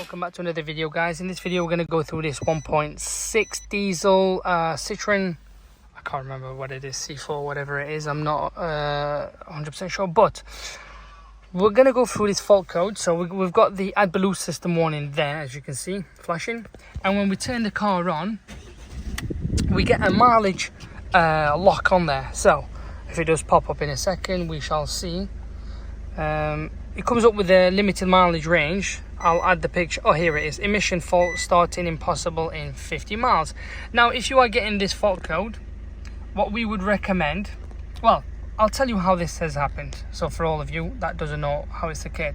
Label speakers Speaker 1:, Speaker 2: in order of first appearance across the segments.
Speaker 1: welcome back to another video, guys. In this video we're going to go through this 1.6 diesel Citroen. I can't remember what it is, C4 whatever it is, I'm not 100% sure, but we're going to go through this fault code. So we've got the AdBlue system warning there, as you can see, flashing, and when we turn the car on we get a mileage lock on there. So if it does pop up in a second, we shall see. It comes up with a limited mileage range. I'll add the picture. Oh, here it is. Emission fault starting impossible in 50 miles. Now, if you are getting this fault code, what we would recommend, well, I'll tell you how this has happened. So for all of you that doesn't know how it's the case,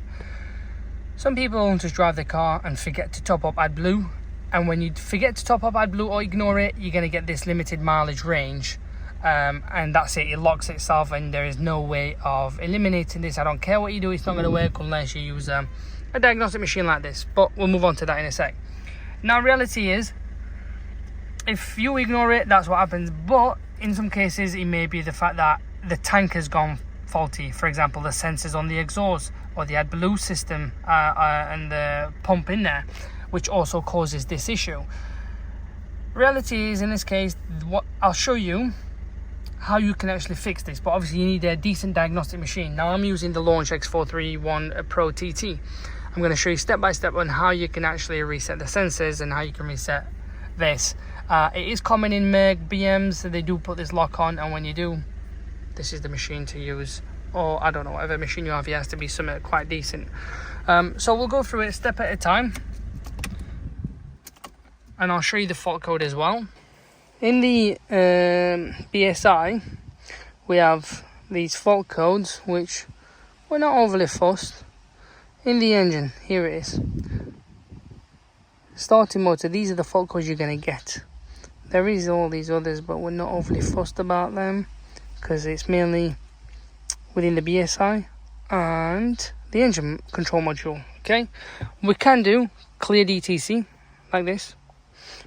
Speaker 1: some people just drive their car and forget to top up AdBlue. And when you forget to top up AdBlue or ignore it, you're going to get this limited mileage range. And that's it, it locks itself, and there is no way of eliminating this. I don't care what you do, it's not going to work unless you use a diagnostic machine like this, but we'll move on to that in a sec. Now, reality is, if you ignore it, that's what happens. But in some cases it may be the fact that the tank has gone faulty. For example, the sensors on the exhaust or the AdBlue system and the pump in there, which also causes this issue. Reality is, in this case, what I'll show you how you can actually fix this, but obviously you need a decent diagnostic machine. Now I'm using the Launch X431 Pro TT. I'm going to show you step by step on how you can actually reset the sensors and how you can reset this. It is common in Merc BMs, so they do put this lock on, and when you do, this is the machine to use. Or I don't know, whatever machine you have, it has to be something quite decent. So we'll go through it step at a time, and I'll show you the fault code as well. In the BSI, we have these fault codes, which we're not overly fussed. In the engine, here it is. Starting motor, these are the fault codes you're going to get. There is all these others, but we're not overly fussed about them because it's mainly within the BSI and the engine control module. Okay, we can do clear DTC like this,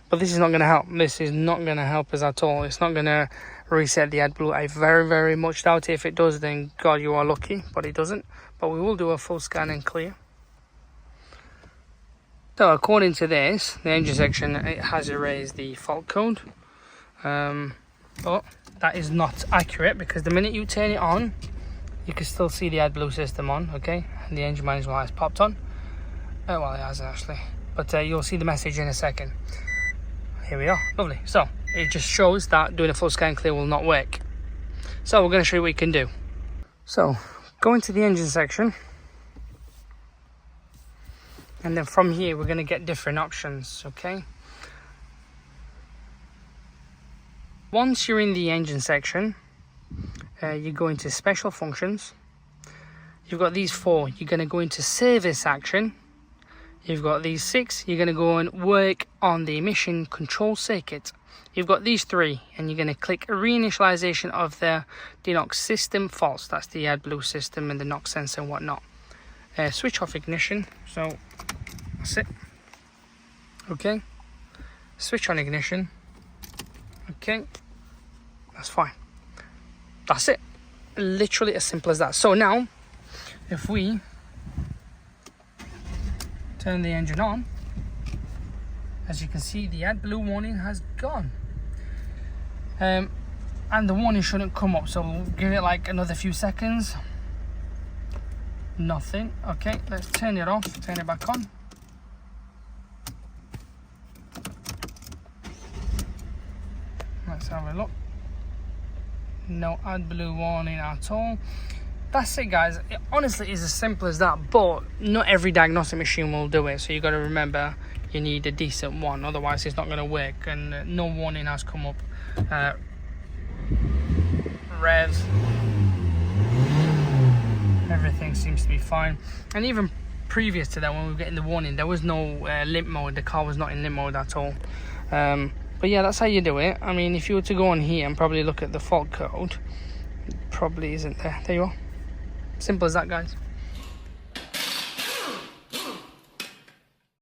Speaker 1: but this is not going to help. This is not going to help us at all. It's not going to reset the AdBlue. I very much doubt it. If it does, then God, you are lucky, but it doesn't. But we will do a full scan and clear. So according to this, the engine section, it has erased the fault code. But that is not accurate, because the minute you turn it on, you can still see the AdBlue system on, okay? And the engine management light has popped on. Well, it hasn't actually. But you'll see the message in a second. Here we are, lovely. So it just shows that doing a full scan clear will not work. So we're going to show you what you can do. So go into the engine section, and then from here we're going to get different options. Okay, once you're in the engine section, you go into special functions. You've got these four. You're going to go into service action. You've got these 6, you're going to go and work on the emission control circuit. You've got these 3, and you're going to click reinitialization of the NOx system faults. That's the AdBlue system and the NOx sensor and whatnot. Switch off ignition, so that's it. Okay, switch on ignition. Okay, that's fine. That's it. Literally as simple as that. So now, if we turn the engine on, as you can see, the AdBlue warning has gone, and the warning shouldn't come up, so we'll give it like another few seconds. Nothing. Okay, let's turn it off, turn it back on. Let's have a look. No AdBlue warning at all. That's it, guys. It honestly is as simple as that, but not every diagnostic machine will do it, so you got to remember you need a decent one, otherwise it's not going to work. And no warning has come up. Revs, everything seems to be fine. And even previous to that, when we were getting the warning, there was no limp mode. The car was not in limp mode at all. But yeah, that's how you do it. I mean, if you were to go on here and probably look at the fault code, it probably isn't there. There you are. Simple as that, guys.